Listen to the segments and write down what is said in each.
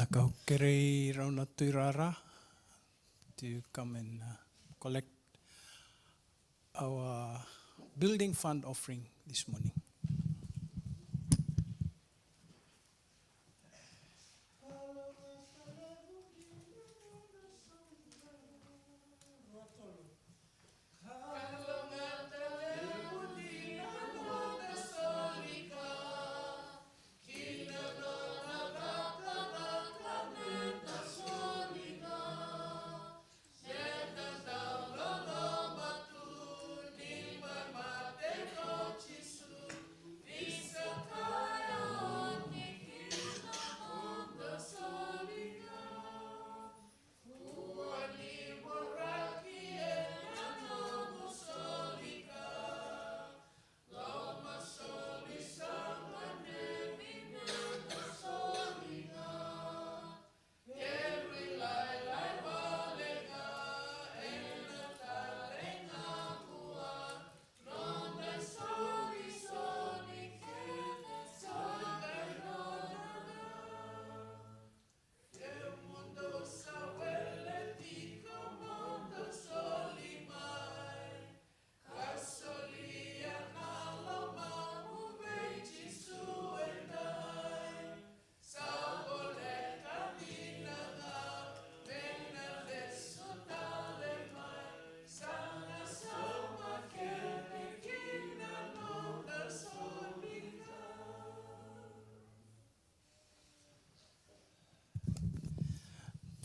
Nakahukere rauna tuirara to come and collect our building fund offering this morning.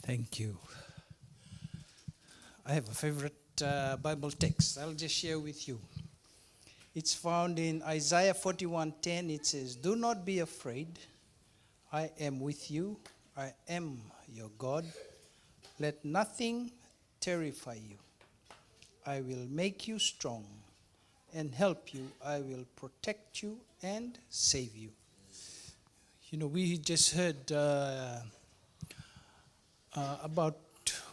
Thank you. I have a favorite Bible text. I'll just share with you. It's found in Isaiah 41:10. It says, "Do not be afraid. I am with you. I am your God. Let nothing terrify you. I will make you strong and help you. I will protect you and save you." You know, we just heard about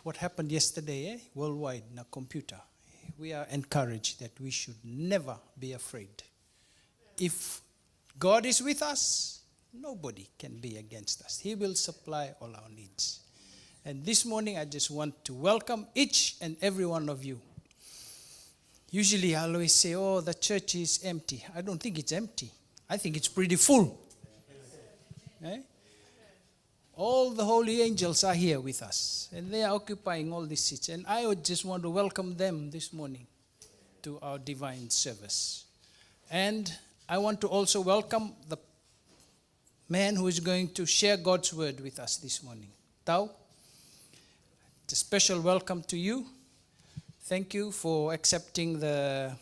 what happened yesterday, worldwide in a computer. We are encouraged that we should never be afraid. If God is with us, nobody can be against us. He will supply all our needs. And this morning, I just want to welcome each and every one of you. Usually, I always say, "Oh, the church is empty." I don't think it's empty. I think it's pretty full. Eh? All the holy angels are here with us, and they are occupying all these seats. And I would just want to welcome them this morning to our divine service. And I want to also welcome the man who is going to share God's word with us this morning. Tau, it's a special welcome to you. Thank you for accepting the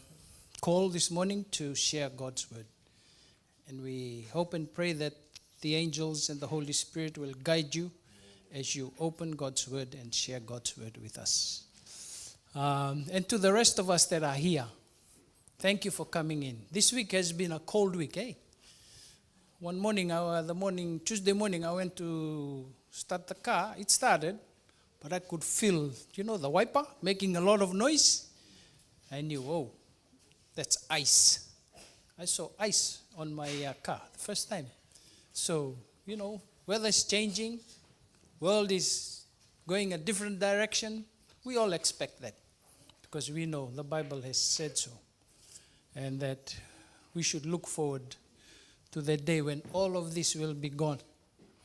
call this morning to share God's word. And we hope and pray that the angels and the Holy Spirit will guide you as you open God's word and share God's word with us. And to the rest of us that are here, thank you for coming in. This week has been a cold week, eh? One morning, Tuesday morning, I went to start the car. It started, but I could feel, the wiper making a lot of noise. I knew, oh, that's ice. I saw ice on my car the first time. So, weather's changing, world is going a different direction. We all expect that because we know the Bible has said so. And that we should look forward to the day when all of this will be gone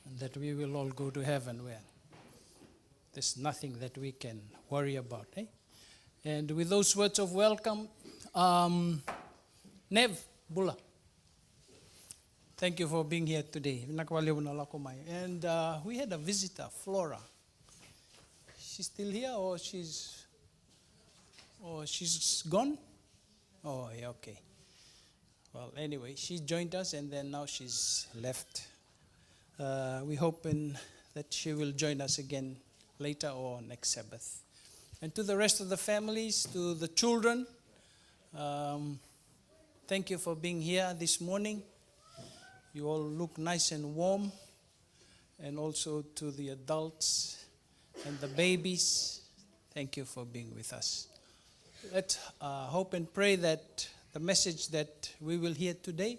and that we will all go to heaven where there's nothing that we can worry about. Eh? And with those words of welcome, Nev Bula. Thank you for being here today. And we had a visitor, Flora. She's still here or she's gone? Oh, yeah, okay. Well, anyway, she joined us and then now she's left. We hope that she will join us again later or next Sabbath. And to the rest of the families, to the children, thank you for being here this morning. You all look nice and warm. And also to the adults and the babies, thank you for being with us. Let's hope and pray that the message that we will hear today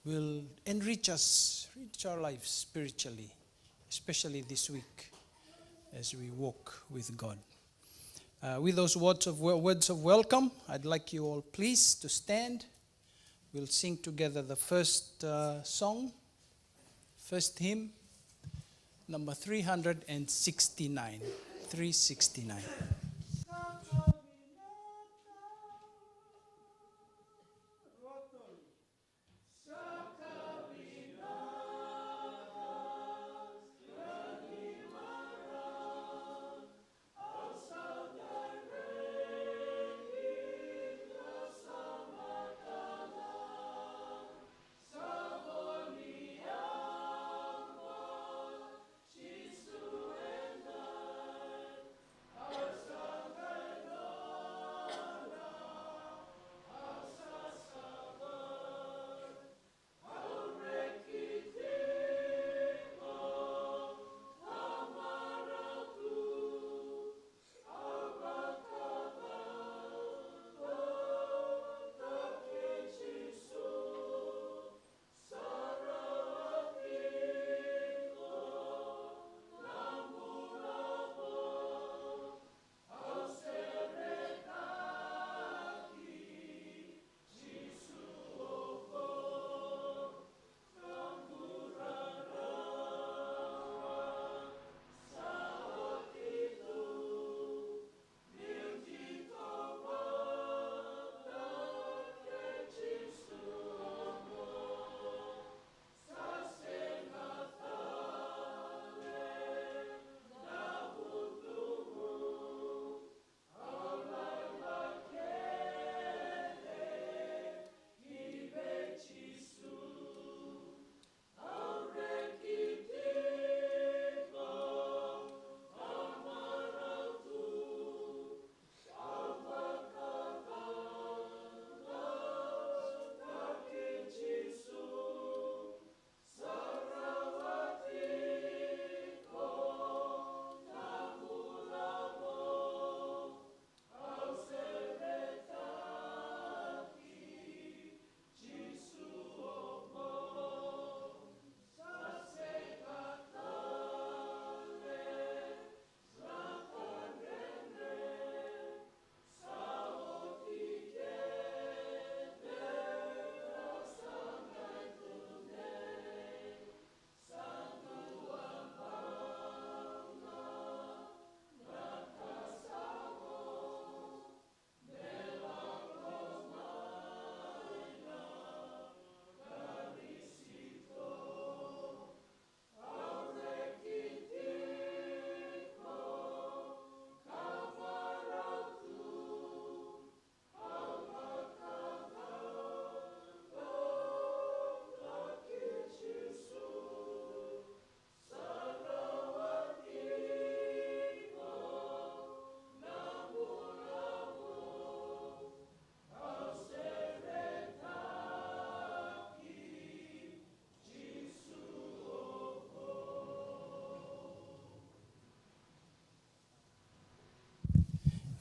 will enrich us, enrich our lives spiritually especially this week as we walk with God. With those words of welcome, I'd like you all please to stand. We'll sing together the first song, first hymn, number 369. 369.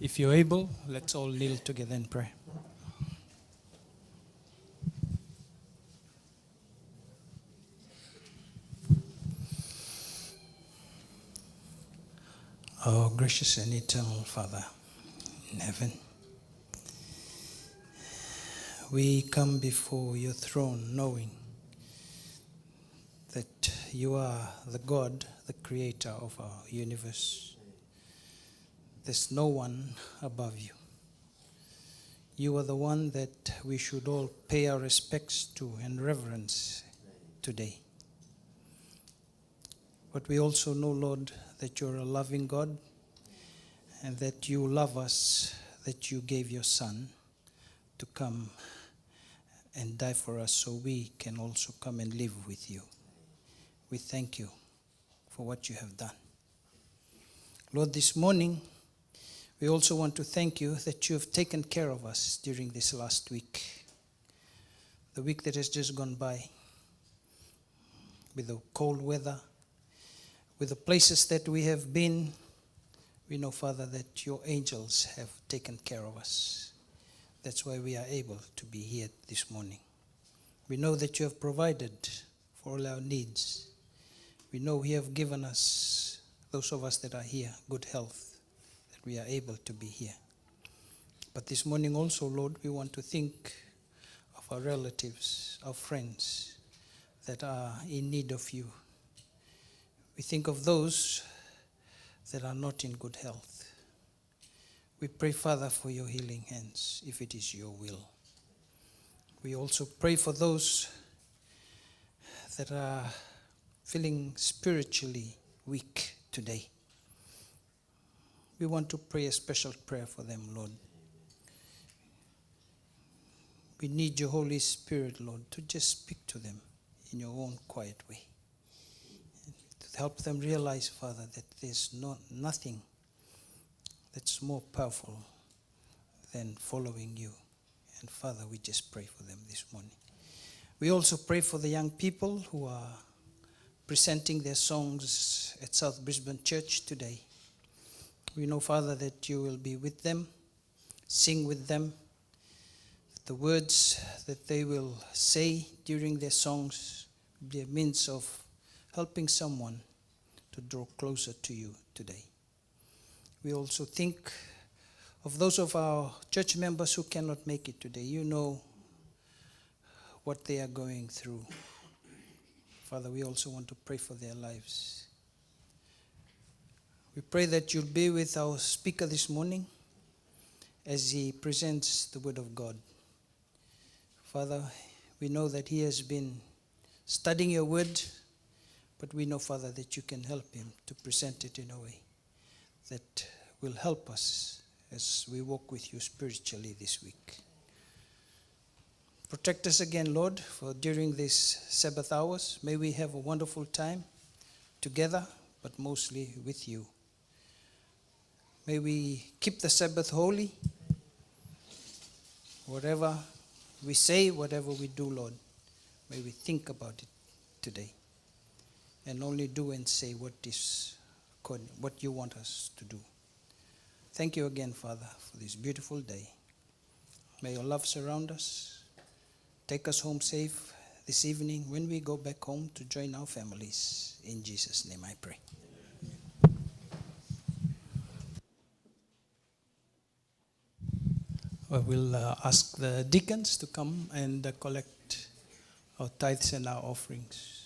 If you're able, let's all kneel together and pray. Our gracious and eternal Father in heaven, we come before your throne knowing that you are the God, the creator of our universe. There's no one above you. You are the one that we should all pay our respects to and reverence today. But we also know, Lord, that you're a loving God and that you love us, that you gave your Son to come and die for us so we can also come and live with you. We thank you for what you have done. Lord, this morning, we also want to thank you that you have taken care of us during this last week, the week that has just gone by, with the cold weather, with the places that we have been. We know, Father, that your angels have taken care of us. That's why we are able to be here this morning. We know that you have provided for all our needs. We know you have given us, those of us that are here, good health, that we are able to be here. But this morning also, Lord, we want to think of our relatives, our friends that are in need of you. We think of those that are not in good health. We pray, Father, for your healing hands, if it is your will. We also pray for those that are feeling spiritually weak today. We want to pray a special prayer for them, Lord. We need your Holy Spirit, Lord, to just speak to them in your own quiet way. To help them realize, Father, that there's nothing that's more powerful than following you. And Father, we just pray for them this morning. We also pray for the young people who are presenting their songs at South Brisbane Church today. We know, Father, that you will be with them, sing with them. The words that they will say during their songs will be a means of helping someone to draw closer to you today. We also think of those of our church members who cannot make it today. You know what they are going through. Father, we also want to pray for their lives. We pray that you'll be with our speaker this morning as he presents the word of God. Father, we know that he has been studying your word, but we know, Father, that you can help him to present it in a way that will help us as we walk with you spiritually this week. Protect us again, Lord, for during these Sabbath hours. May we have a wonderful time together, but mostly with you. May we keep the Sabbath holy. Whatever we say, whatever we do, Lord, may we think about it today and only do and say what you want us to do. Thank you again, Father, for this beautiful day. May your love surround us. Take us home safe this evening when we go back home to join our families. In Jesus' name I pray. I will ask the deacons to come and collect our tithes and our offerings.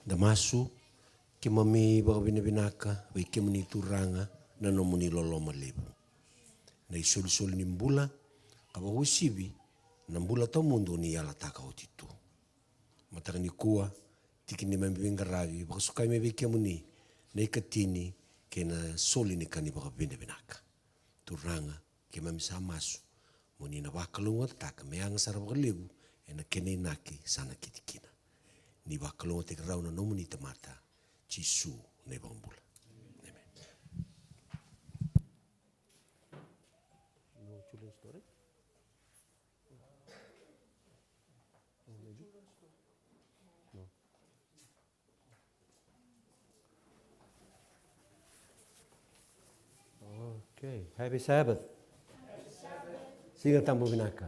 Damasu ke mami baka binabinaka bai ke muni turanga na no muni loloma lebu. Na isol ni mbula ka ba usibi na mbula to mundo ni ala taka otitu. Matara ni kua tiki ni mambinga ravi baka sukai me bai ke muni na ikatini ke na soli ni kani baka binabinaka. Turanga ke mami sa masu muni na wakalunga taka me anga sara baka lebu e na kene inaki sana kitikina. Ni wakalonga te karau na nomu ni tamata Jisu ne bambula. Amen. Okay, happy Sabbath. Siga Tambo Vinaka.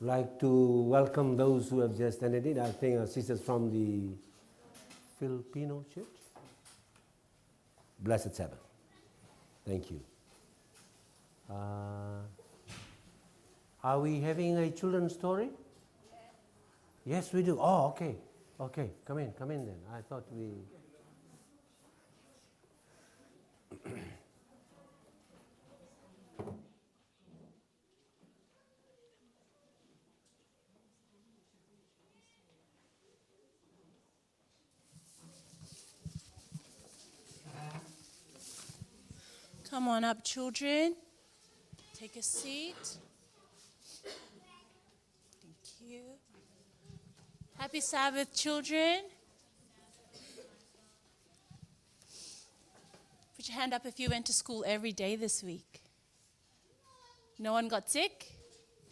Like to welcome those who have just ended it. I think our sisters from the Filipino church. Blessed Sabbath. Thank you. Are we having a children's story? Yes, we do. Oh, okay. Okay, come in then. I thought we... Come on up, children. Take a seat. Thank you. Happy Sabbath, children. Put your hand up if you went to school every day this week. No one got sick?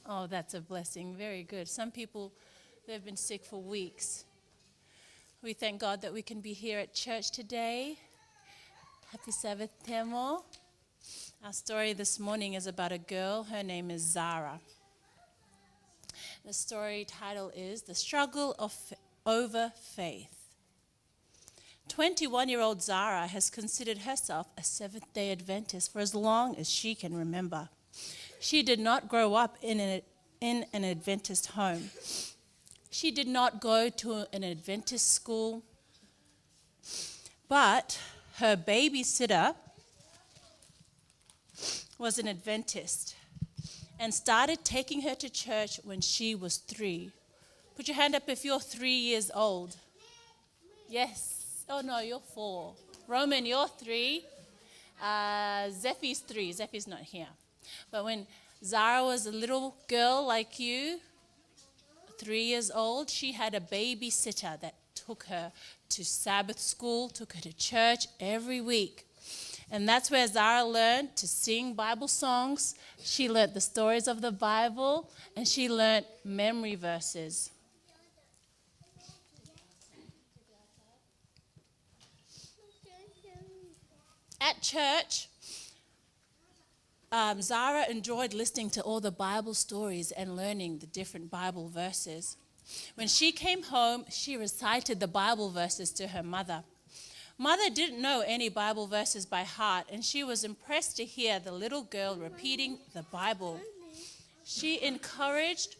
Oh, that's a blessing. Very good. Some people, they've been sick for weeks. We thank God that we can be here at church today. Happy Sabbath, Temo. Our story this morning is about a girl. Her name is Zara. The story title is The Struggle Over Faith. 21-year-old Zara has considered herself a Seventh-day Adventist for as long as she can remember. She did not grow up in an Adventist home. She did not go to an Adventist school, but her babysitter was an Adventist and started taking her to church when she was 3. Put your hand up if you're 3 years old. Yes. Oh, no, you're 4. Roman, you're 3. Zephy's 3. Zephy's not here. But when Zara was a little girl like you, 3 years old, she had a babysitter that took her to Sabbath school, took her to church every week. And that's where Zara learned to sing Bible songs. She learned the stories of the Bible, and she learned memory verses. At church, Zara enjoyed listening to all the Bible stories and learning the different Bible verses. When she came home, she recited the Bible verses to her mother. Mother didn't know any Bible verses by heart, and she was impressed to hear the little girl repeating the Bible. She encouraged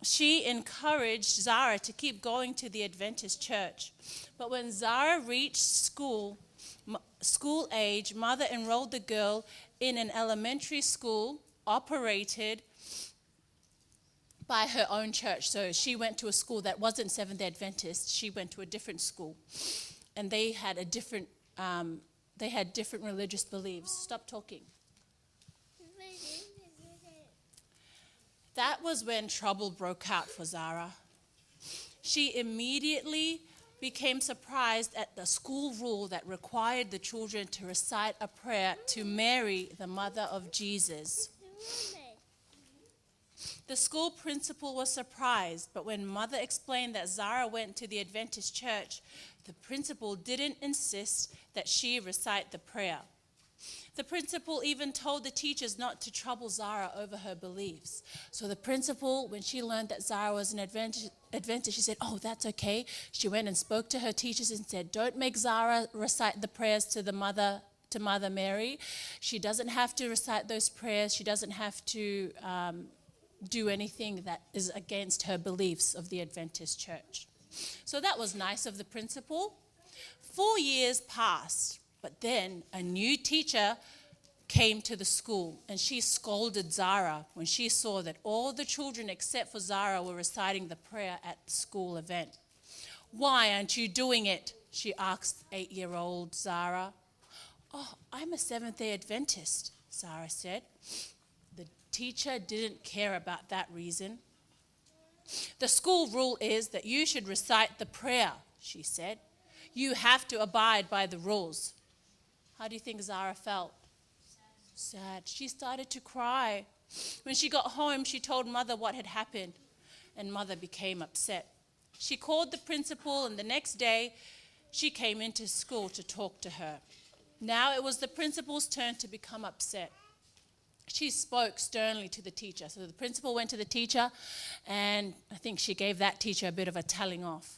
Zara to keep going to the Adventist church. But when Zara reached school age, Mother enrolled the girl in an elementary school operated by her own church. So she went to a school that wasn't Seventh-day Adventist. She went to a different school. And they had different religious beliefs. Stop talking. That was when trouble broke out for Zara. She immediately became surprised at the school rule that required the children to recite a prayer to Mary, the mother of Jesus. The school principal was surprised, but when Mother explained that Zara went to the Adventist church, the principal didn't insist that she recite the prayer. The principal even told the teachers not to trouble Zara over her beliefs. So the principal, when she learned that Zara was an Adventist, she said, oh, that's okay. She went and spoke to her teachers and said, don't make Zara recite the prayers to Mother Mary. She doesn't have to recite those prayers. She doesn't have to do anything that is against her beliefs of the Adventist church. So that was nice of the principal. 4 years passed, but then a new teacher came to the school, and she scolded Zara when she saw that all the children except for Zara were reciting the prayer at the school event. Why aren't you doing it? She asked 8-year-old Zara. Oh, I'm a Seventh-day Adventist, Zara said. The teacher didn't care about that reason. The school rule is that you should recite the prayer, she said. You have to abide by the rules. How do you think Zara felt? Sad. She started to cry. When she got home, she told Mother what had happened, and Mother became upset. She called the principal, and the next day, she came into school to talk to her. Now it was the principal's turn to become upset. She spoke sternly to the teacher. So the principal went to the teacher, and I think she gave that teacher a bit of a telling off.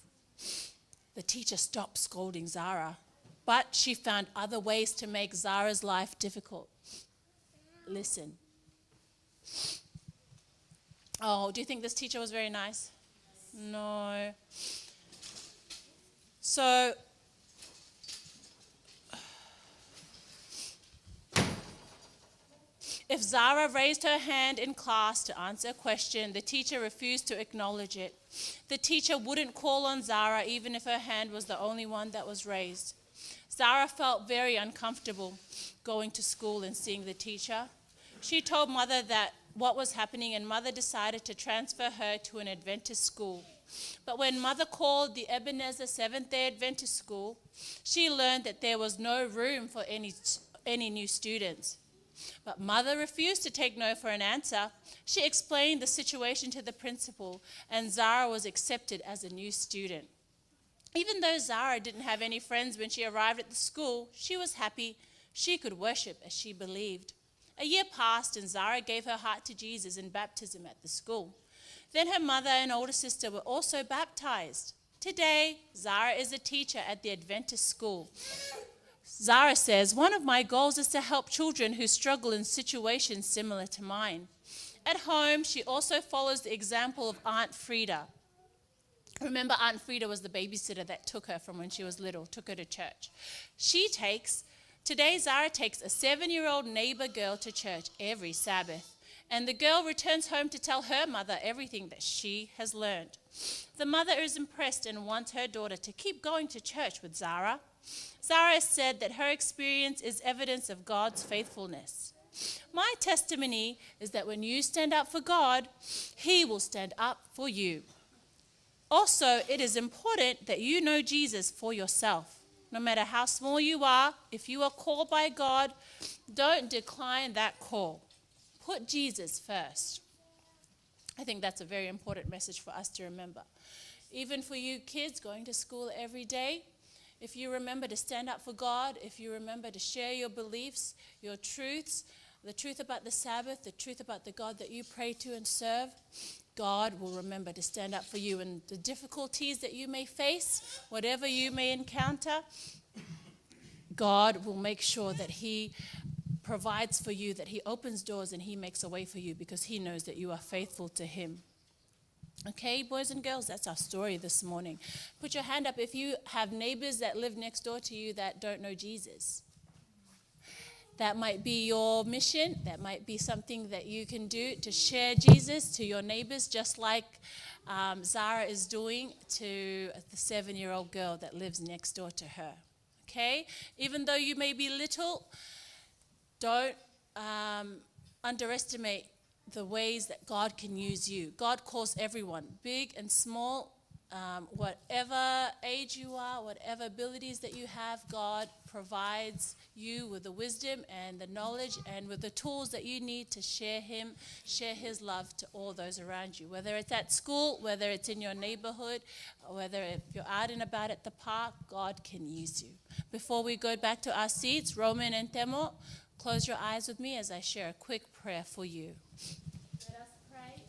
The teacher stopped scolding Zara, but she found other ways to make Zara's life difficult. Listen. Oh, do you think this teacher was very nice? No. So, if Zara raised her hand in class to answer a question, the teacher refused to acknowledge it. The teacher wouldn't call on Zara even if her hand was the only one that was raised. Zara felt very uncomfortable going to school and seeing the teacher. She told Mother that what was happening, and Mother decided to transfer her to an Adventist school. But when Mother called the Ebenezer Seventh-day Adventist school, she learned that there was no room for any new students. But Mother refused to take no for an answer. She explained the situation to the principal, and Zara was accepted as a new student. Even though Zara didn't have any friends when she arrived at the school, she was happy. She could worship as she believed. A year passed, and Zara gave her heart to Jesus in baptism at the school. Then her mother and older sister were also baptized. Today, Zara is a teacher at the Adventist school. Zara says, "One of my goals is to help children who struggle in situations similar to mine." At home, she also follows the example of Aunt Frida. Remember, Aunt Frida was the babysitter that took her from when she was little, took her to church. Today, Zara takes a 7-year-old neighbor girl to church every Sabbath, and the girl returns home to tell her mother everything that she has learned. The mother is impressed and wants her daughter to keep going to church with Zara. Zara said that her experience is evidence of God's faithfulness. My testimony is that when you stand up for God, He will stand up for you. Also, it is important that you know Jesus for yourself. No matter how small you are, if you are called by God, don't decline that call. Put Jesus first. I think that's a very important message for us to remember. Even for you kids going to school every day, if you remember to stand up for God, if you remember to share your beliefs, your truths, the truth about the Sabbath, the truth about the God that you pray to and serve, God will remember to stand up for you. And the difficulties that you may face, whatever you may encounter, God will make sure that He provides for you, that He opens doors and He makes a way for you because He knows that you are faithful to Him. Okay, boys and girls, that's our story this morning. Put your hand up if you have neighbors that live next door to you that don't know Jesus. That might be your mission. That might be something that you can do to share Jesus to your neighbors, just like Zara is doing to the 7-year-old girl that lives next door to her. Okay? Even though you may be little, don't underestimate the ways that God can use you. God calls everyone, big and small, whatever age you are, whatever abilities that you have, God provides you with the wisdom and the knowledge and with the tools that you need to share His love to all those around you. Whether it's at school, whether it's in your neighborhood, or whether if you're out and about at the park, God can use you. Before we go back to our seats, Roman and Temo, close your eyes with me as I share a quick prayer for you. Let us pray.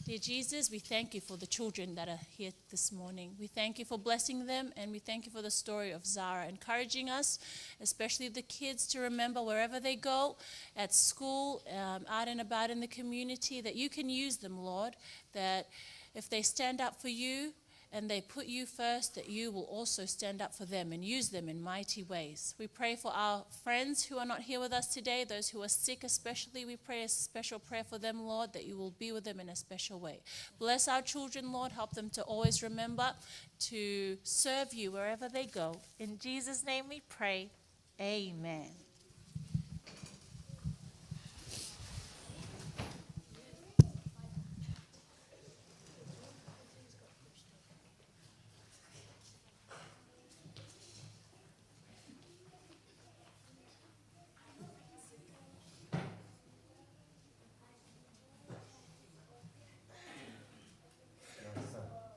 Dear Jesus, we thank you for the children that are here this morning. We thank you for blessing them, and we thank you for the story of Zara, encouraging us, especially the kids, to remember wherever they go, at school, out and about in the community, that you can use them, Lord, that if they stand up for you, and they put you first, that you will also stand up for them and use them in mighty ways. We pray for our friends who are not here with us today, those who are sick especially. We pray a special prayer for them, Lord, that you will be with them in a special way. Bless our children, Lord. Help them to always remember to serve you wherever they go. In Jesus' name we pray. Amen.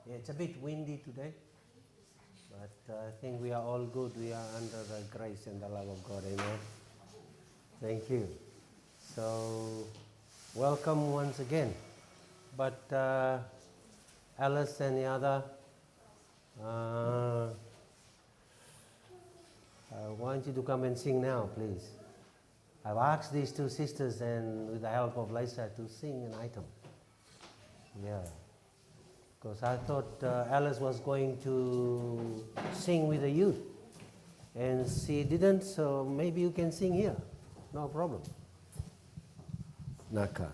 Yeah, it's a bit windy today, but But I think we are all good. We are under the grace and the love of God. Amen. Thank you. So, welcome once again. But Alice and the other, I want you to come and sing now, please. I've asked these two sisters, and with the help of Lisa, to sing an item. Yeah. Because I thought Alice was going to sing with the youth, and she didn't, so maybe you can sing here. No problem. Naka.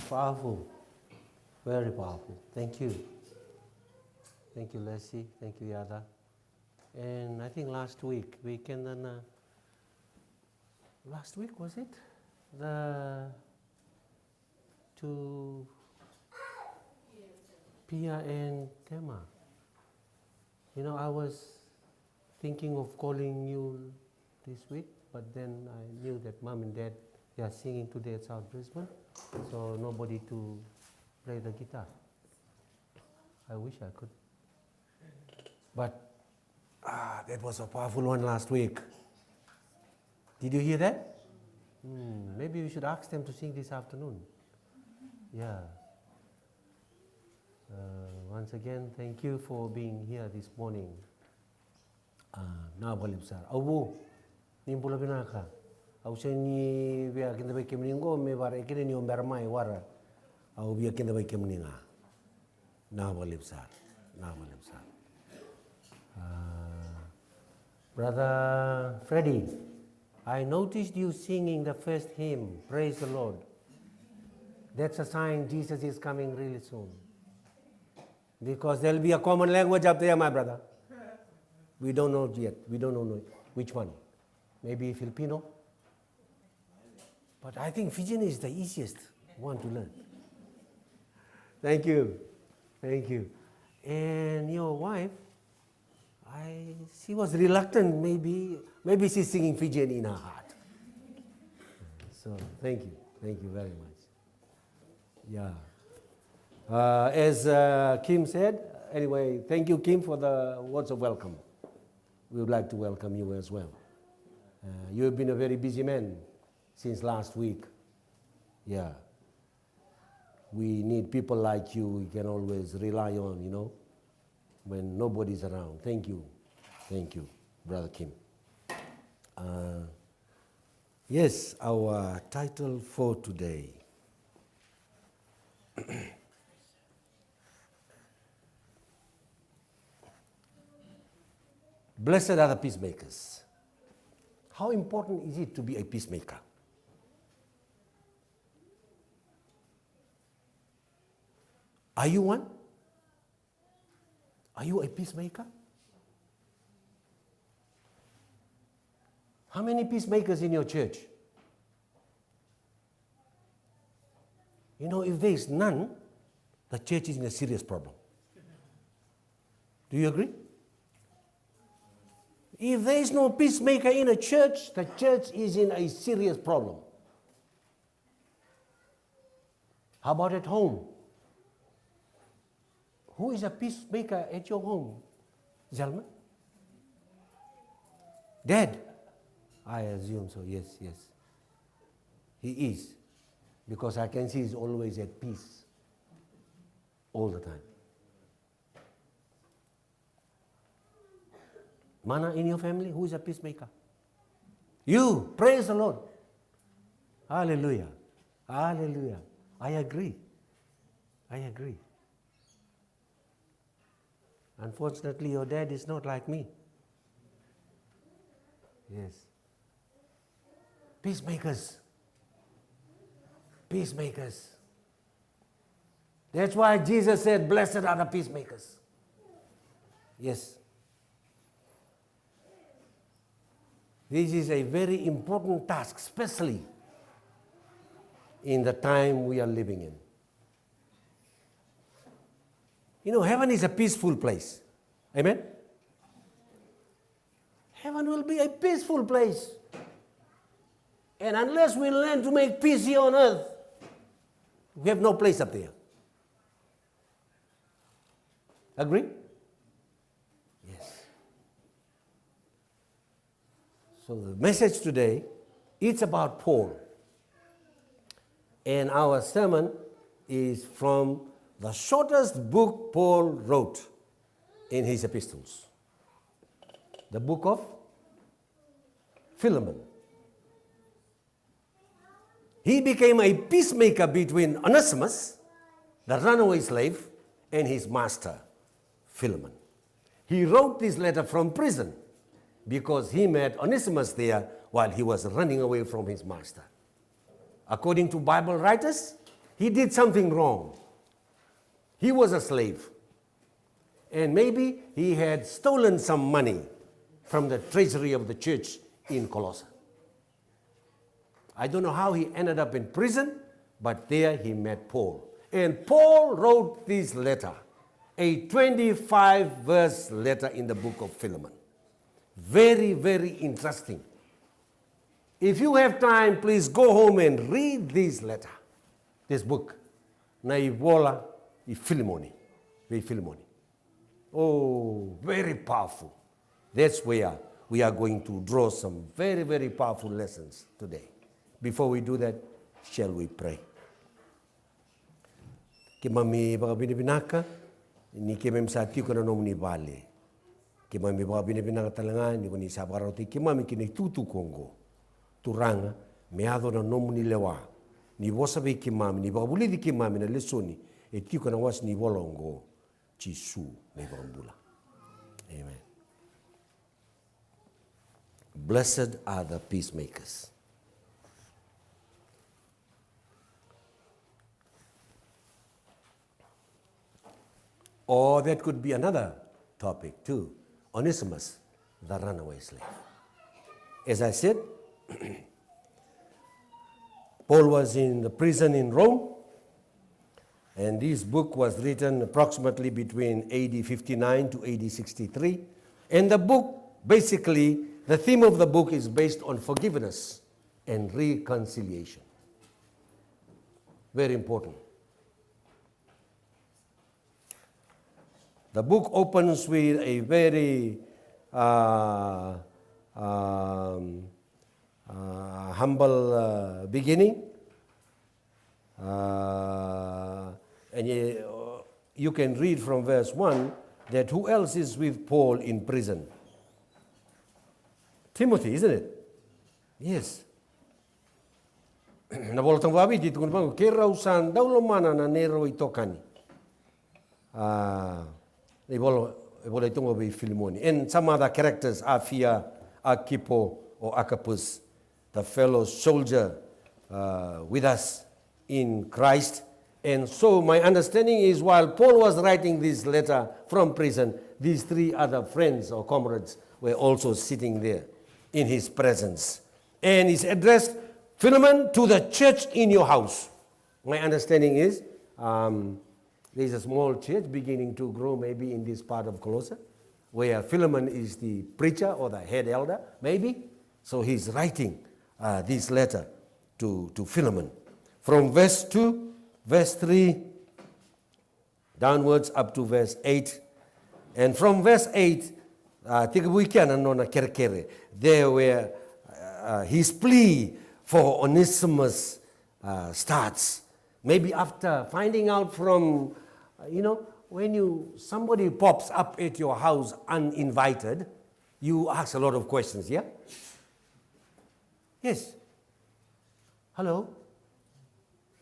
Powerful. Very powerful. Thank you. Thank you, Leslie. Thank you, Yada. And I think last week, last week was it? To Pia and Tema. You know, I was thinking of calling you this week, but then I knew that mom and dad, they are singing today at South Brisbane, so nobody to play the guitar. I wish I could. But that was a powerful one last week. Did you hear that? Maybe we should ask them to sing this afternoon. Yeah. Once again, thank you for being here this morning. Na Baleiyasawa. Awu, ni pula binaka. Au ni via kinda bai kemningo me bara ekene ni ombera mai wara. Au via kinda bai kemninga. Na Baleiyasawa. Na Baleiyasawa. Brother Freddie, I noticed you singing the first hymn, Praise the Lord. That's a sign Jesus is coming really soon. Because there will be a common language up there, my brother. We don't know yet. We don't know which one. Maybe Filipino. But I think Fijian is the easiest one to learn. Thank you. Thank you. And your wife, she was reluctant, maybe she's singing Fijian in her heart. So thank you very much. Yeah. As Kim said, anyway, thank you, Kim, for the words of welcome. We would like to welcome you as well. You have been a very busy man since last week. Yeah. We need people like you we can always rely on, when nobody's around. Thank you, Brother Kim. Yes, our title for today. Blessed are the peacemakers. How important is it to be a peacemaker? Are you one? Are you a peacemaker? How many peacemakers in your church? If there is none, the church is in a serious problem. Do you agree? If there is no peacemaker in a church, the church is in a serious problem. How about at home? Who is a peacemaker at your home? Zelman? Dad? I assume so, yes. He is. Because I can see he's always at peace. All the time. Mana, in your family, who is a peacemaker? You, praise the Lord. Hallelujah. Hallelujah. I agree. Unfortunately, your dad is not like me. Yes. Peacemakers. That's why Jesus said, blessed are the peacemakers. Yes. This is a very important task, especially in the time we are living in. Heaven is a peaceful place. Amen? Heaven will be a peaceful place. And unless we learn to make peace here on earth, we have no place up there. Agree? Yes. So the message today, it's about Paul. And our sermon is from the shortest book Paul wrote in his epistles. The book of Philemon. He became a peacemaker between Onesimus, the runaway slave, and his master, Philemon. He wrote this letter from prison because he met Onesimus there while he was running away from his master. According to Bible writers, he did something wrong. He was a slave. And maybe he had stolen some money from the treasury of the church in Colossae. I don't know how he ended up in prison, but there he met Paul. And Paul wrote this letter, a 25-verse letter in the book of Philemon. Very, very interesting. If you have time, please go home and read this letter, this book. Na ibola I Philemoni. Oh, very powerful. That's where we are going to draw some very, very powerful lessons today. Before we do that, shall we pray? Ke mami baka binibinaka, ni ke mem sa tiu kana nomu ni vale. Ke mami baka binibinaka talanga, ni koni sa barauti, ke mami kini tutu kongo. Turanga, me ado na nomu ni lewa. Ni wasabe ke mami, ni baka bulidi ke mami na lesoni, e tiu kana was ni volongo, Jisu me baka bula. Amen. Blessed are the peacemakers. Or that could be another topic too. Onesimus, the runaway slave. As I said, Paul was in the prison in Rome, and this book was written approximately between AD 59 to AD 63. And the book, basically, the theme of the book is based on forgiveness and reconciliation. Very important. The book opens with a very humble beginning. And you can read from verse 1 that who else is with Paul in prison? Timothy, isn't it? Yes. Na bola tang wabi dito kung bang kera usan daw mana na nero itokani. E bola itong obi Philemoni. And some other characters, Afia, Archipo, or Agabus, the fellow soldier with us in Christ. And so my understanding is while Paul was writing this letter from prison, these three other friends or comrades were also sitting there in his presence. And he's addressed Philemon to the church in your house. My understanding is there's a small church beginning to grow maybe in this part of Colossae, where Philemon is the preacher or the head elder, maybe. So he's writing this letter to Philemon. From verse 2, verse 3, downwards up to verse 8. And from verse 8, there were his plea for Onesimus starts. Maybe after finding out from, when somebody pops up at your house uninvited, you ask a lot of questions, yeah? Yes. Hello?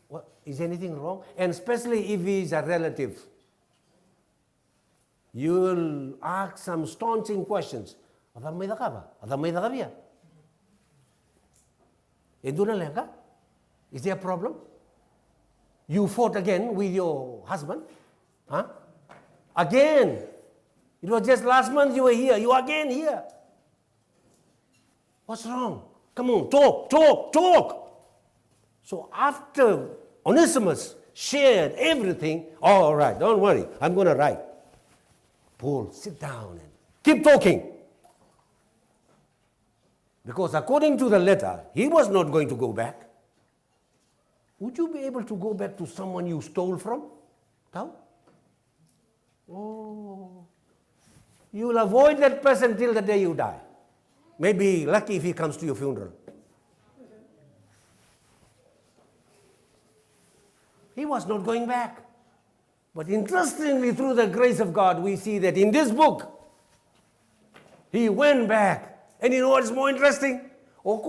What, is anything wrong? And especially if he is a relative. You will ask some staunching questions. Is there a problem? You fought again with your husband? Huh? Again. It was just last month you were here. You are again here. What's wrong? Come on, talk. So after Onesimus shared everything, all right, don't worry, I'm going to write. Paul, sit down and keep talking. Because according to the letter, he was not going to go back. Would you be able to go back to someone you stole from? No? Oh. You will avoid that person till the day you die. Maybe lucky if he comes to your funeral. He was not going back. But interestingly, through the grace of God, we see that in this book, he went back. And you know what's more interesting? Oh,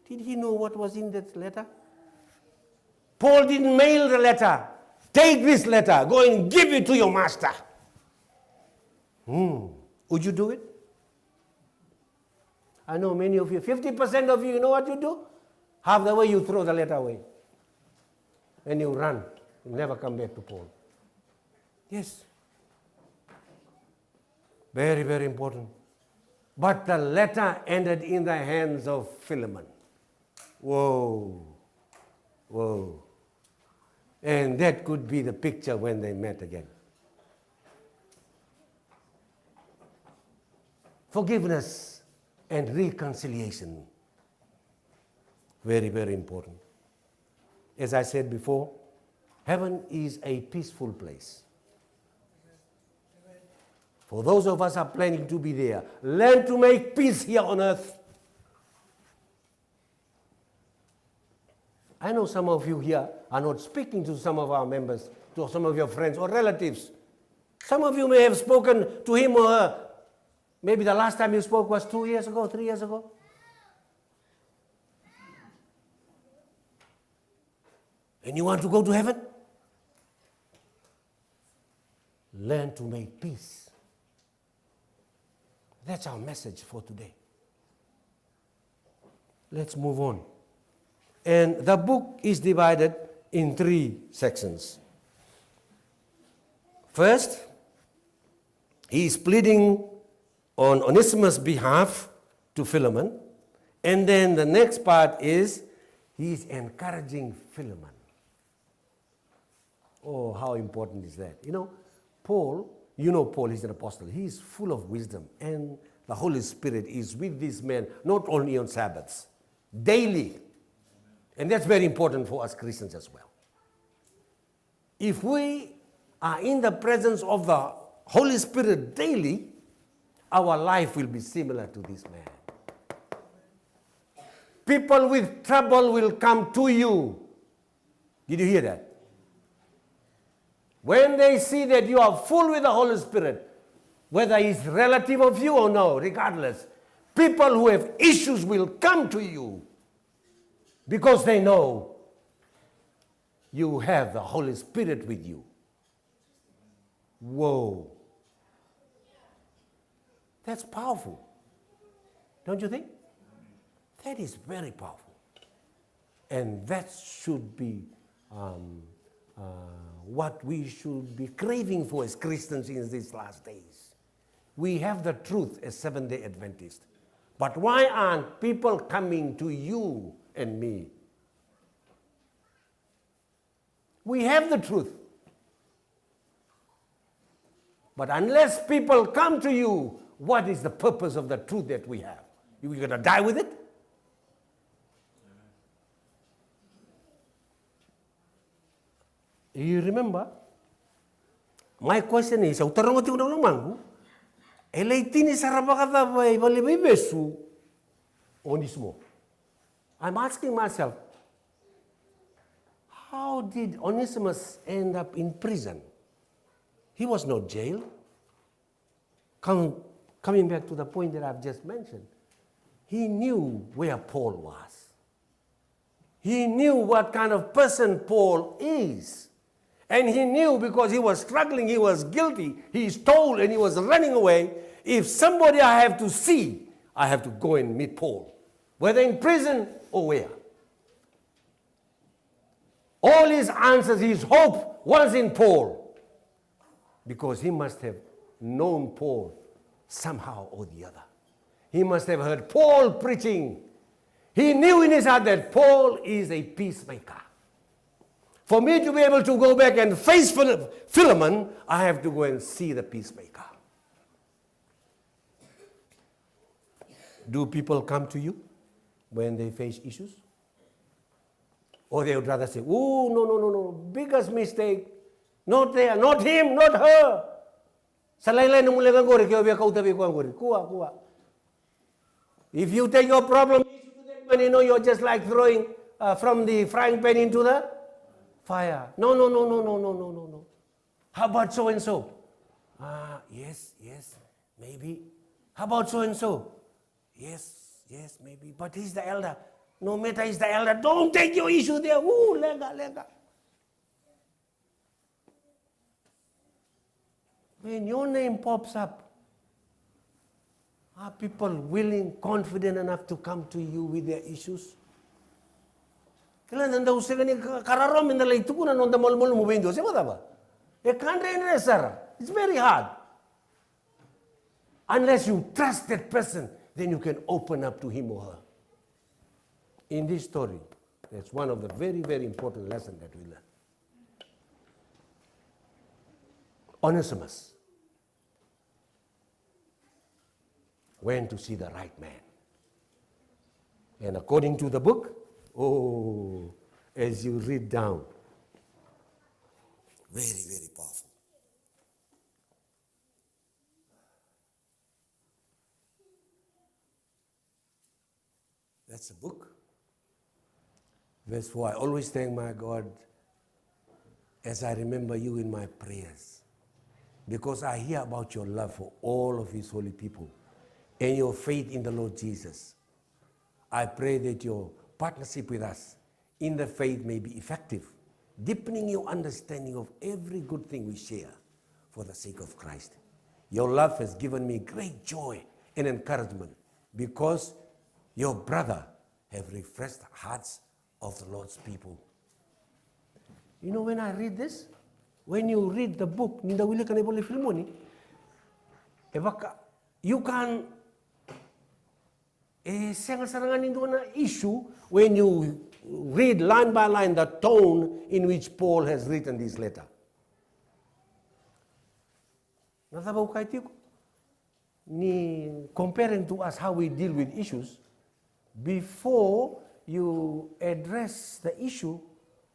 did he know what was in that letter? Paul didn't mail the letter. Take this letter, go and give it to your master. Would you do it? I know many of you, 50% of you know what you do? Half the way you throw the letter away. And you run. You never come back to Paul. Yes. Very, very important. But the letter ended in the hands of Philemon. Whoa. And that could be the picture when they met again. forgiveness, and reconciliation. Very, very important. As I said before, heaven is a peaceful place. For those of us who are planning to be there, learn to make peace here on earth. I know some of you here are not speaking to some of our members, to some of your friends or relatives. Some of you may have spoken to him or her. Maybe the last time you spoke was 2 years ago, 3 years ago. And you want to go to heaven? Learn to make peace. That's our message for today. Let's move on. And the book is divided in 3 sections. First, he is pleading on Onesimus' behalf to Philemon. And then the next part is he is encouraging Philemon. Oh, how important is that? Paul, he's an apostle. He is full of wisdom. And the Holy Spirit is with this man, not only on Sabbaths, daily. And that's very important for us Christians as well. If we are in the presence of the Holy Spirit daily, our life will be similar to this man. People with trouble will come to you. Did you hear that? When they see that you are full with the Holy Spirit, whether he's relative of you or no, regardless, people who have issues will come to you because they know you have the Holy Spirit with you. Whoa. That's powerful. Don't you think? That is very powerful. And that should be what we should be craving for as Christians in these last days. We have the truth as Seventh-day Adventists. But why aren't people coming to you and me? We have the truth. But unless people come to you, what is the purpose of the truth that we have? Are we going to die with it? You remember? My question is, utarongoti unang mangu, elaitini sarabakata vai besu onismo. I'm asking myself, how did Onesimus end up in prison? He was not jailed. Coming back to the point that I've just mentioned, he knew where Paul was. He knew what kind of person Paul is. And he knew because he was struggling, he was guilty, he stole and he was running away. If somebody I have to see, I have to go and meet Paul, whether in prison or where. All his answers, his hope was in Paul, because he must have known Paul somehow or the other. He must have heard Paul preaching. He knew in his heart that Paul is a peacemaker. For me to be able to go back and face Philemon, I have to go and see the peacemaker. Do people come to you when they face issues? Or they would rather say, oh, no, biggest mistake. Not there, not him, not her. If you take your problem to them, you're just like throwing from the frying pan into the fire. No. How about so and so? Yes, maybe. How about so and so? Yes, maybe. But he's the elder. No matter he's the elder, don't take your issue there. Ooh, lega. When your name pops up, are people willing, confident enough to come to you with their issues? Kailan daw sila ni kararom na lay tukunan on the malmol mo window. Siya ba? E can't It's very hard. Unless you trust that person, then you can open up to him or her. In this story, that's one of the very, very important lessons that we learn. Onesimus. went to see the right man. And according to the book, as you read down, very, very powerful. That's a book. Verse 4, I always thank my God as I remember you in my prayers, because I hear about your love for all of his holy people and your faith in the Lord Jesus. I pray that your partnership with us in the faith may be effective, deepening your understanding of every good thing we share for the sake of Christ. Your love has given me great joy and encouragement because your brother have refreshed the hearts of the Lord's people. You know, when I read this, when you read the book, you can sangat-sangat into an issue when you read line by line the tone in which Paul has written this letter. Nasabaw kayo ni comparing to us how we deal with issues, before you address the issue,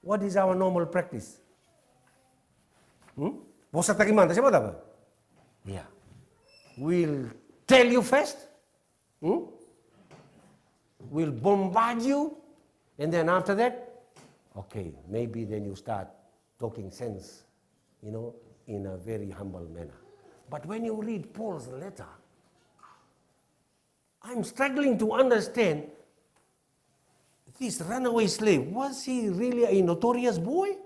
what is our normal practice? Bosa takimanta, siapa apa? Yeah. We'll tell you first. We'll bombard you. And then after that, okay, maybe then you start talking sense, in a very humble manner. But when you read Paul's letter, I'm struggling to understand this runaway slave. Was he really a notorious boy?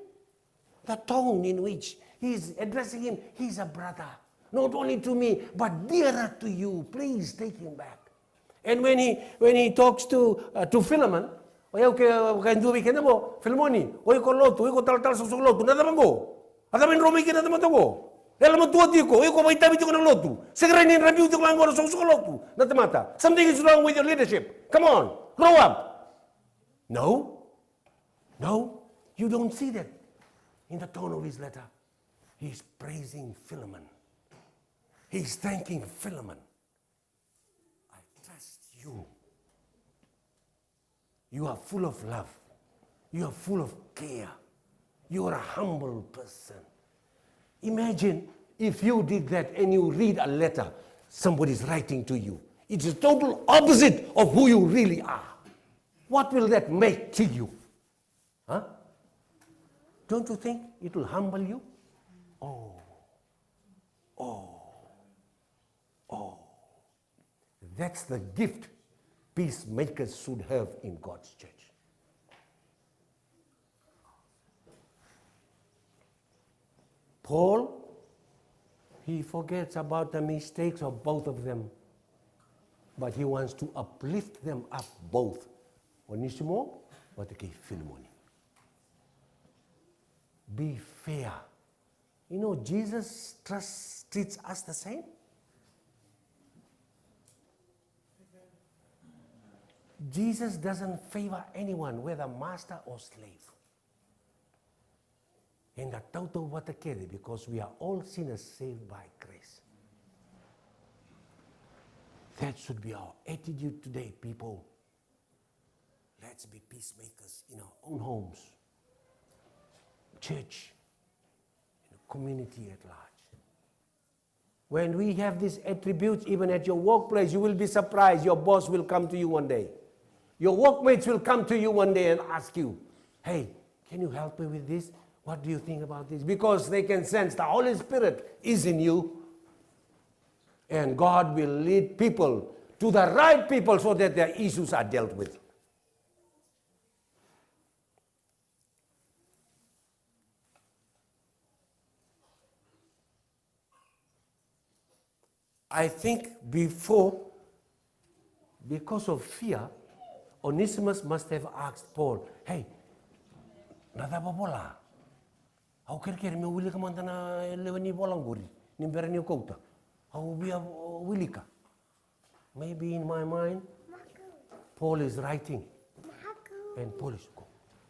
The tone in which he's addressing him, he's a brother. Not only to me, but dearer to you. Please take him back. And when he talks to Philemon, Philemoni, ko lotu, ko tal susuk lotu, nada mango. Ada men romi kina naman tago. Ela mo tuwa tiko, ko may tabi tiko ng lotu. Segera ni review tiko lang susuk lotu. Nada mata. Something is wrong with your leadership. Come on, grow up. No, you don't see that in the tone of his letter. He's praising Philemon. He's thanking Philemon. I trust you. You are full of love. You are full of care. You are a humble person. Imagine if you did that and you read a letter somebody's writing to you. It's the total opposite of who you really are. What will that make to you? Huh? Don't you think it will humble you? Oh. That's the gift peacemakers should have in God's church. Paul, he forgets about the mistakes of both of them, but he wants to uplift them up both. Onisimo, but okay, Philemon. Be fair. Jesus treats us the same. Jesus doesn't favor anyone, whether master or slave. And the total watakere, because we are all sinners saved by grace. That should be our attitude today, people. Let's be peacemakers in our own homes, church, and community at large. When we have these attributes, even at your workplace, you will be surprised. Your boss will come to you one day. Your workmates will come to you one day and ask you, hey, can you help me with this? What do you think about this? Because they can sense the Holy Spirit is in you. And God will lead people to the right people so that their issues are dealt with. I think because of fear, Onesimus must have asked Paul, hey, nada ba bola? How kere me wili ka manta na lewani bolang guri, ni bera ni kouta. How biya wili ka? Maybe in my mind, Paul is writing, and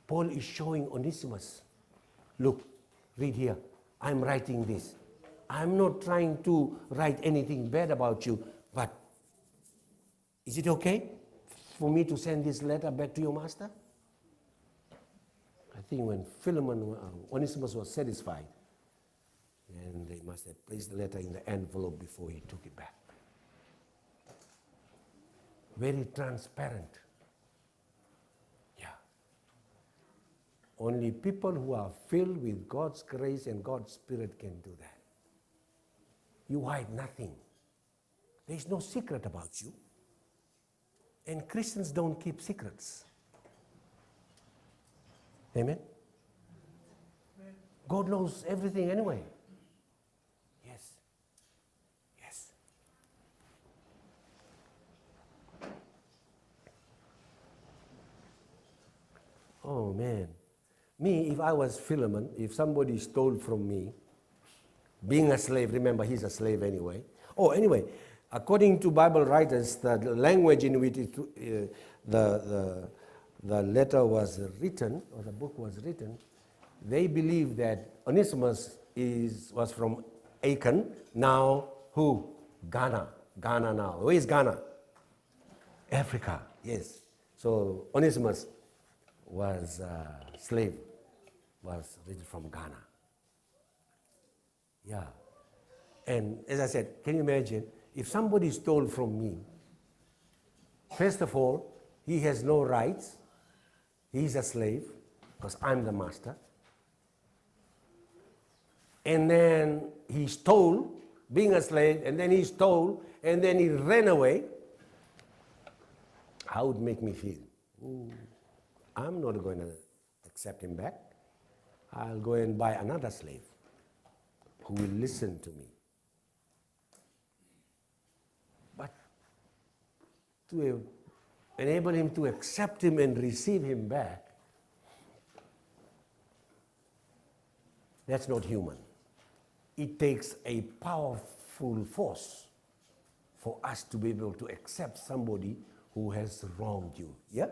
Paul is showing Onesimus, look, read here, I'm writing this. I'm not trying to write anything bad about you, but Is it okay for me to send this letter back to your master? I think when Onesimus was satisfied, and they must have placed the letter in the envelope before he took it back. Very transparent. Yeah. Only people who are filled with God's grace and God's Spirit can do that. You hide nothing. There is no secret about you. And Christians don't keep secrets. Amen? God knows everything anyway. Yes. Yes. Oh man. Me, if I was Philemon, if somebody stole from me, being a slave, remember he's a slave anyway. Oh, anyway, according to Bible writers, the language in which the letter was written, or the book was written, they believe that Onesimus was from Achan, now who? Ghana. Ghana now. Where is Ghana? Africa, yes. So Onesimus was a slave, was written from Ghana. Yeah. And as I said, can you imagine, if somebody stole from me, first of all, he has no rights. He's a slave, because I'm the master. And then he stole, being a slave, and then he stole, and then he ran away. How would it make me feel? Ooh, I'm not going to accept him back. I'll go and buy another slave who will listen to me. But to enable him to accept him and receive him back, that's not human. It takes a powerful force for us to be able to accept somebody who has wronged you. Yeah?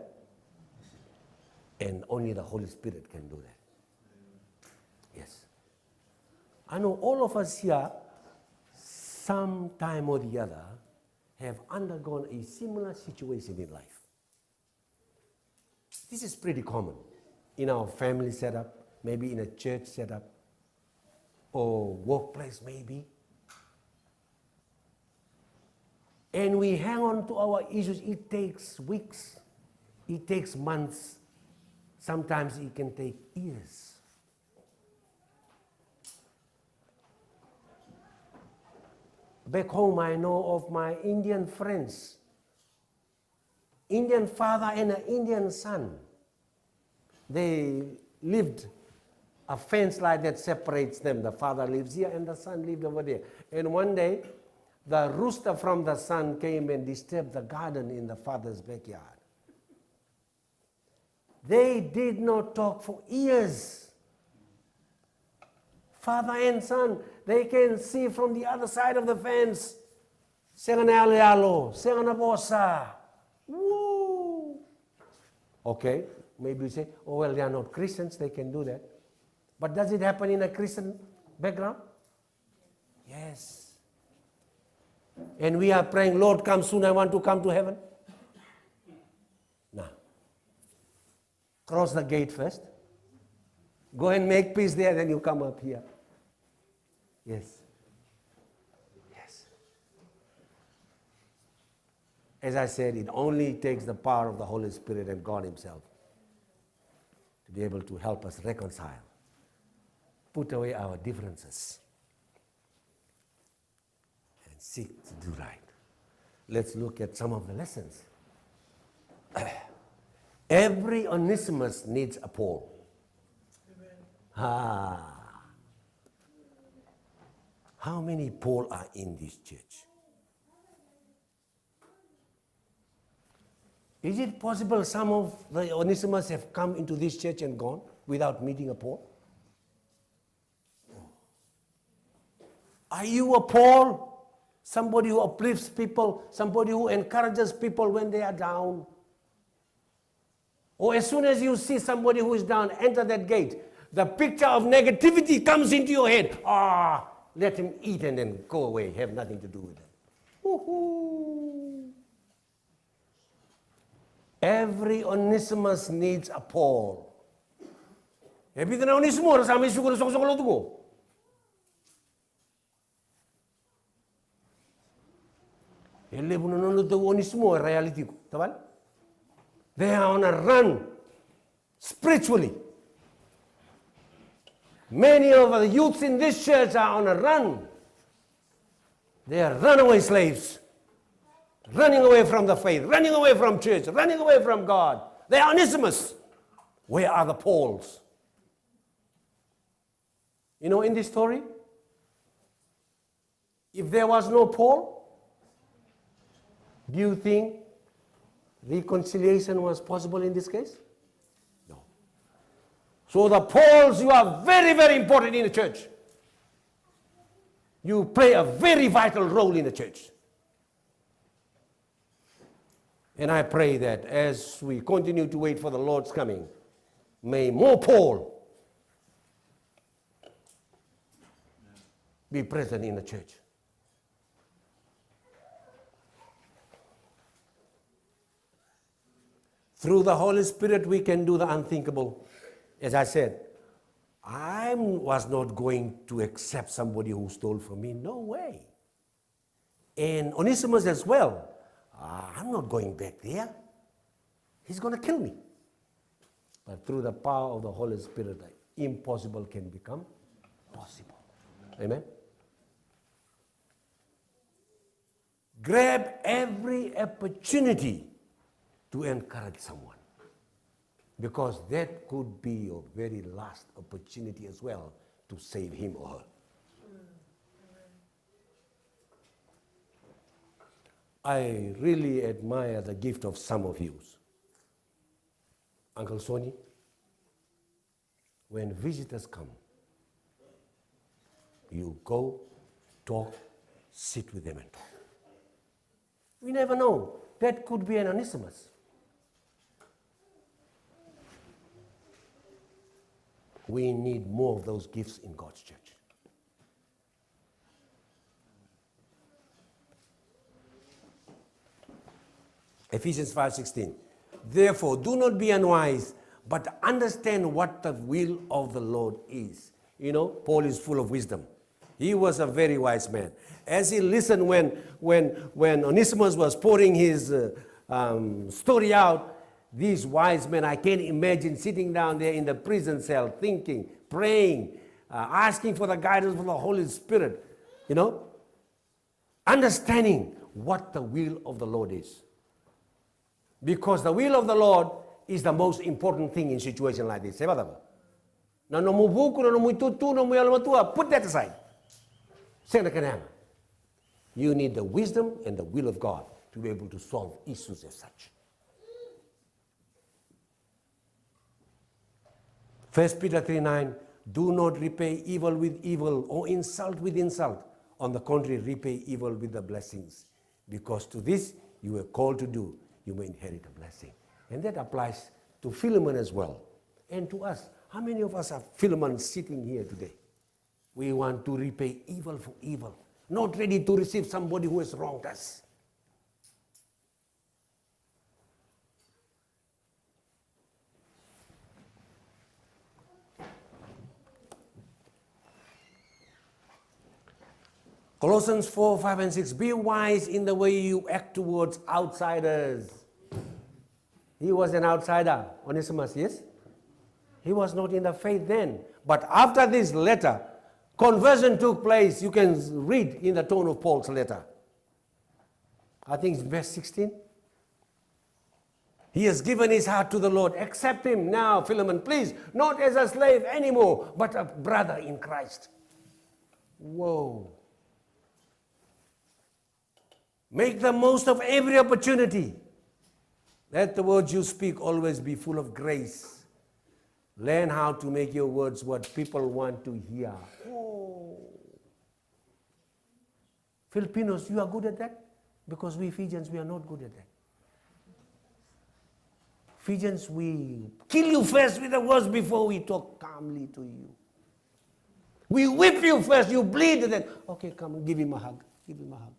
And only the Holy Spirit can do that. Yes. I know all of us here, some time or the other, have undergone a similar situation in life. This is pretty common in our family setup, maybe in a church setup, or workplace maybe. And we hang on to our issues. It takes weeks, it takes months, sometimes it can take years. Back home, I know of my Indian friends, Indian father and an Indian son. They lived a fence line that separates them. The father lives here and the son lived over there. And one day, the rooster from the son came and disturbed the garden in the father's backyard. They did not talk for years. Father and son, they can see from the other side of the fence. Woo! Okay, maybe you say, oh well, they are not Christians, they can do that. But does it happen in a Christian background? Yes. And we are praying, Lord, come soon, I want to come to heaven. Now, cross the gate first. Go and make peace there, then you come up here. Yes. Yes. As I said, it only takes the power of the Holy Spirit and God Himself to be able to help us reconcile, put away our differences, and seek to do right. Let's look at some of the lessons. Every Onesimus needs a Paul. How many Paul are in this church? Is it possible some of the Onesimus have come into this church and gone without meeting a Paul? Are you a Paul? Somebody who uplifts people, somebody who encourages people when they are down? Or as soon as you see somebody who is down, enter that gate, the picture of negativity comes into your head. Let him eat and then go away, have nothing to do with it. Woo-hoo. Every Onesimus needs a Paul. Every na Onesimus, sama isu ko sok-sok ko. Ele puno no to Onesimus reality ko, tabal? They are on a run spiritually. Many of the youths in this church are on a run. They are runaway slaves. Running away from the faith, running away from church, running away from God. They are Onesimus. Where are the Pauls? You know, in this story, if there was no Paul, do you think reconciliation was possible in this case? No. So the Pauls, you are very, very important in the church. You play a very vital role in the church. And I pray that as we continue to wait for the Lord's coming, may more Paul be present in the church. Through the Holy Spirit, we can do the unthinkable. As I said, I was not going to accept somebody who stole from me. No way. And Onesimus as well. I'm not going back there. He's going to kill me. But through the power of the Holy Spirit, the impossible can become possible. Amen? Grab every opportunity to encourage someone, because that could be your very last opportunity as well to save him or her. I really admire the gift of some of you. Uncle Sonny, when visitors come, you go, talk, sit with them and talk. We never know. That could be an Onesimus. We need more of those gifts in God's church. Ephesians 5:16. Therefore, do not be unwise, but understand what the will of the Lord is. You know, Paul is full of wisdom. He was a very wise man. As he listened when Onesimus was pouring his story out, these wise men, I can imagine sitting down there in the prison cell, thinking, praying, asking for the guidance from the Holy Spirit, you know, understanding what the will of the Lord is. Because the will of the Lord is the most important thing in situations like this. Put that aside. You need the wisdom and the will of God to be able to solve issues as such. 1 Peter 3:9, do not repay evil with evil or insult with insult. On the contrary, repay evil with the blessings. Because to this you were called to do, you may inherit a blessing. And that applies to Philemon as well. And to us. How many of us are Philemon sitting here today? We want to repay evil for evil. Not ready to receive somebody who has wronged us. Colossians 4:5-6. Be wise in the way you act towards outsiders. He was an outsider, Onesimus, yes? He was not in the faith then. But after this letter, conversion took place. You can read in the tone of Paul's letter. I think it's verse 16. He has given his heart to the Lord. Accept him now, Philemon, please. Not as a slave anymore, but a brother in Christ. Whoa. Make the most of every opportunity. Let the words you speak always be full of grace. Learn how to make your words what people want to hear. Oh. Filipinos, you are good at that? Because we Fijians, we are not good at that. Fijians, we kill you first with the words before we talk calmly to you. We whip you first, you bleed, and then, okay, come, give him a hug. Give him a hug.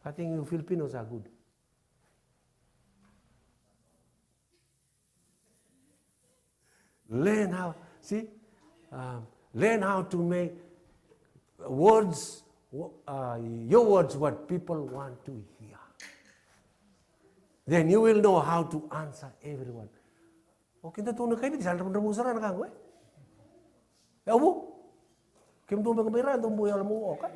I think you Filipinos are good. Learn how, see, learn how to make words, your words what people want to hear. Then you will know how to answer everyone. Okay, kita tunjuk kayak di sana pun remusaran kan gue. Ya bu, kim tu mengeberan tu bu yang lemu kan.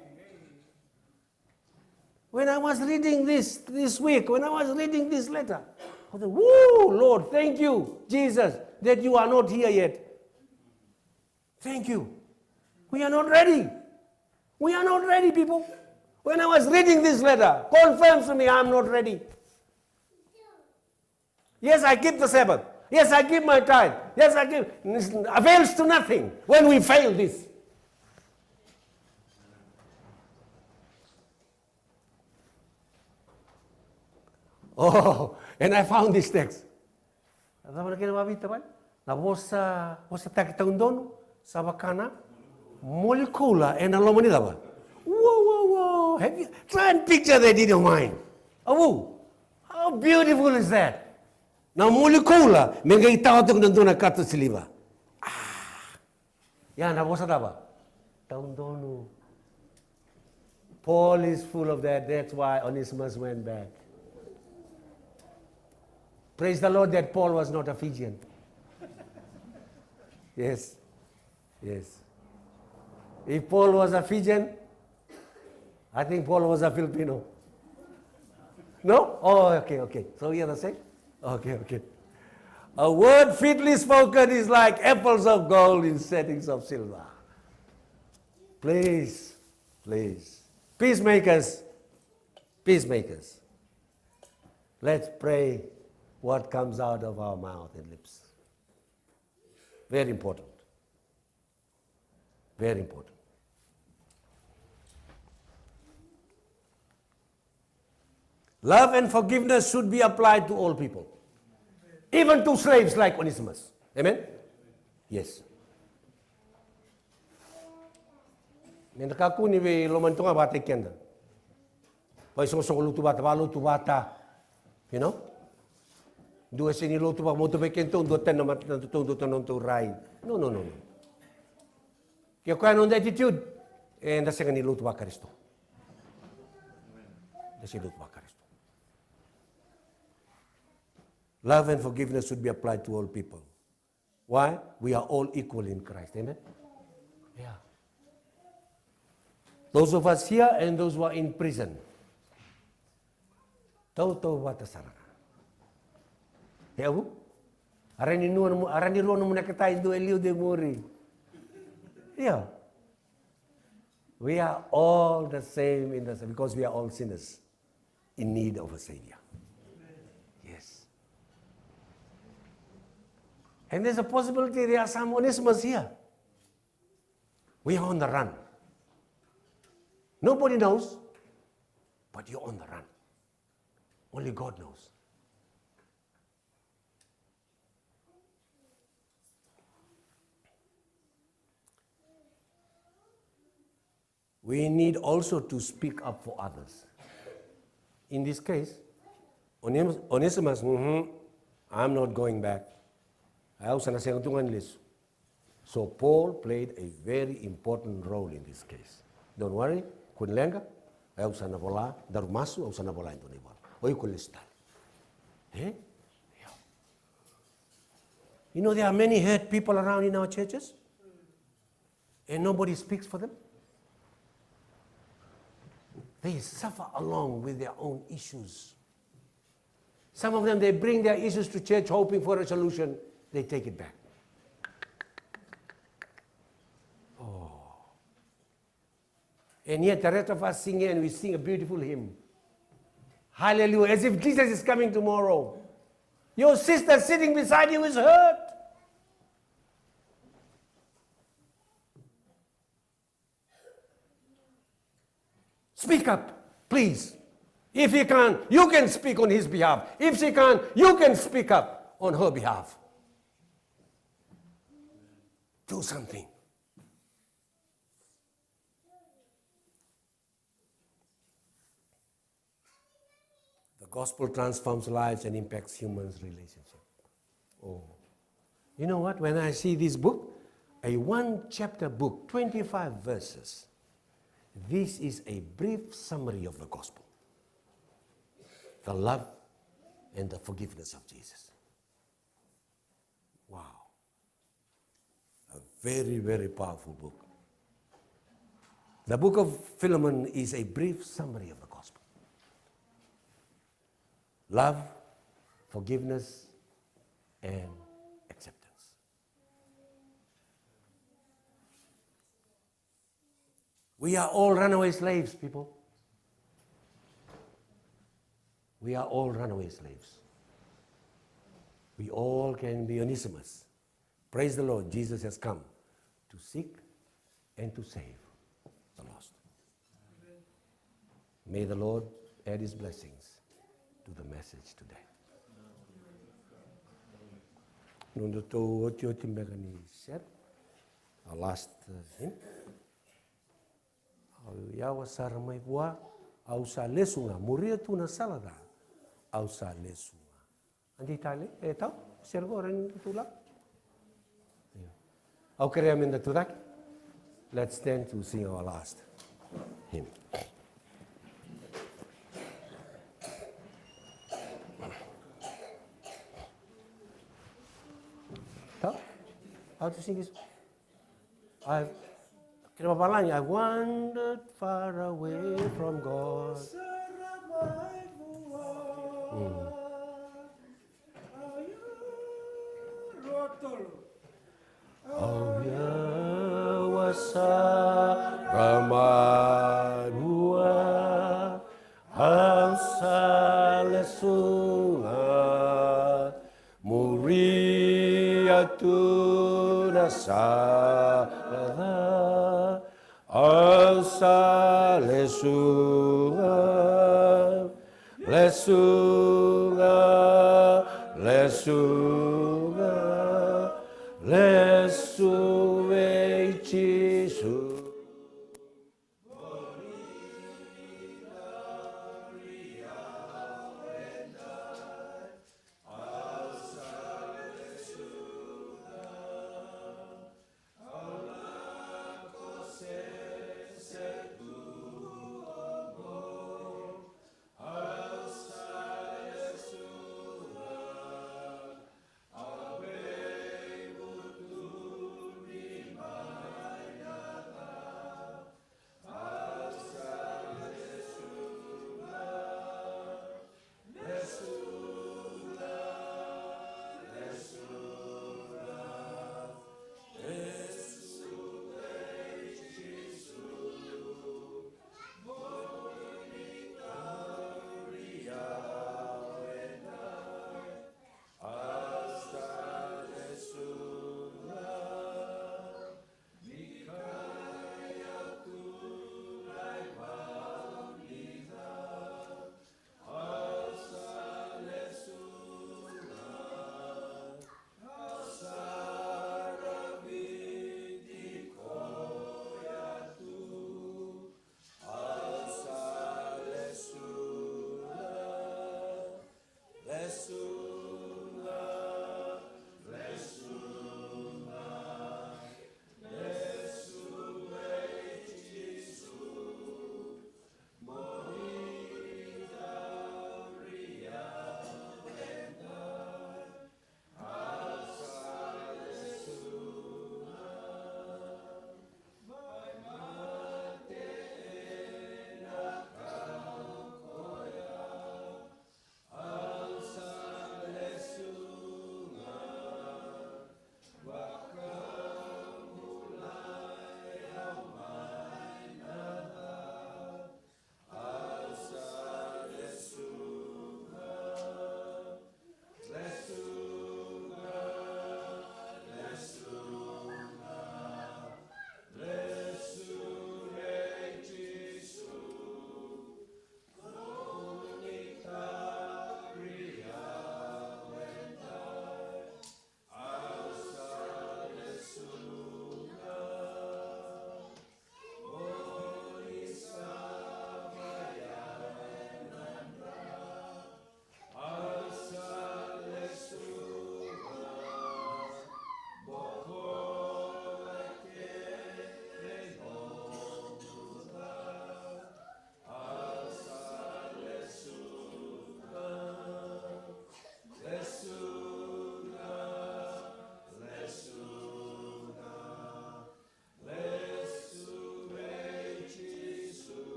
When I was reading this week, when I was reading this letter, I thought, woo, Lord, thank you, Jesus, that you are not here yet. Thank you. We are not ready. We are not ready, people. When I was reading this letter, confirms to me I'm not ready. Yes, I keep the Sabbath. Yes, I give my tithe. Yes, I give. It avails to nothing when we fail this. Oh, and I found this text. Apa nak kira mabita man? Na vosa tak taundono sa bakana molecula and alomani ba? Whoa. Have you try and picture that in your mind? Oh, how beautiful is that? Na molecula mengai tao tu nandun na kato siliba. Ya na vosa ba? Taundono. Paul is full of that. That's why Onesimus went back. Praise the Lord that Paul was not a Fijian. Yes. If Paul was a Fijian, I think Paul was a Filipino. No? Oh, okay. So we are the same? Okay. A word fitly spoken is like apples of gold in settings of silver. Please. Peacemakers. Let's pray what comes out of our mouth and lips. Very important. Love and forgiveness should be applied to all people. Even to slaves like Onesimus. Amen? Yes. Nendakaku ni we lomantunga bata kenda. Pai song lutu bata. You know? Dua sini lutu bata moto bekento do ten na to rai. No. Kaya kaya non attitude and da sega ni lutu ba Kristo. Da si lutu ba Kristo. Love and forgiveness should be applied to all people. Why? We are all equal in Christ. Amen? Yeah. Those of us here and those who are in prison. Tahu bata sarana. Ya bu? Arani ruano muna kita indo elio de mori. Yeah. We are all the same in the same because we are all sinners in need of a Savior. Yes. And there's a possibility there are some Onesimus here. We are on the run. Nobody knows, but you're on the run. Only God knows. We need also to speak up for others. In this case, Onesimus, I'm not going back. So Paul played a very important role in this case. Don't worry, kunlenga, ayaw sana bola, darumasu, ayaw sana bola ito ni bola. Oy kulistal. Eh? You know there are many hurt people around in our churches, and nobody speaks for them. They suffer along with their own issues. Some of them, they bring their issues to church hoping for a solution. They take it back. Oh. And yet the rest of us sing and we sing a beautiful hymn. Hallelujah, as if Jesus is coming tomorrow. Your sister sitting beside you is hurt. Speak up, please. If he can't, you can speak on his behalf. If she can't, you can speak up on her behalf. Do something. The gospel transforms lives and impacts humans' relationship. Oh. You know what? When I see this book, a one-chapter book, 25 verses, this is a brief summary of the gospel. The love and the forgiveness of Jesus. Wow. A very, very powerful book. The book of Philemon is a brief summary of the gospel. Love, forgiveness, and acceptance. We are all runaway slaves, people. We are all runaway slaves. We all can be Onesimus. Praise the Lord, Jesus has come to seek and to save the lost. May the Lord add his blessings to the message today. Nung to oti megani said, our last hymn. Au yawa saramai bua, au sa lesunga, muria tuna salada, au sa lesunga. Andi tali, tau, sergo ren tulak. Au kere aminda tudak. Let's stand to sing our last hymn. Tau, how to sing this? I wandered far away from God. Oh, yeah, ramai bua, hamsa lesunga, muria tu nasala, hamsa lesunga, lesunga, lesunga. Lesu ve Jesu.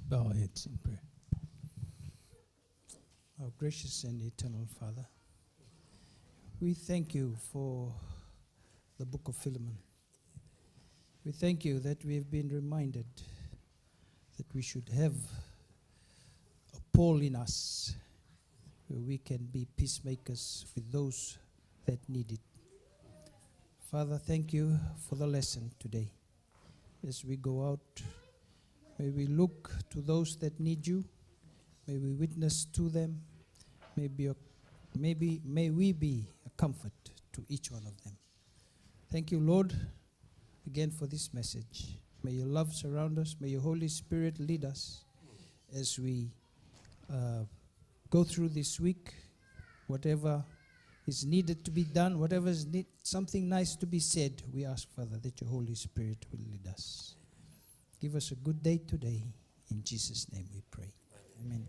Bow our heads in prayer. Our gracious and eternal Father, we thank you for the book of Philemon. We thank you that we have been reminded that we should have a Paul in us where we can be peacemakers with those that need it. Father, thank you for the lesson today. As we go out, may we look to those that need you. May we witness to them. May we be a comfort to each one of them. Thank you, Lord, again for this message. May your love surround us. May your Holy Spirit lead us as we go through this week. Whatever is needed to be done, whatever is something nice to be said, we ask, Father, that your Holy Spirit will lead us. Give us a good day today. In Jesus' name we pray. Amen.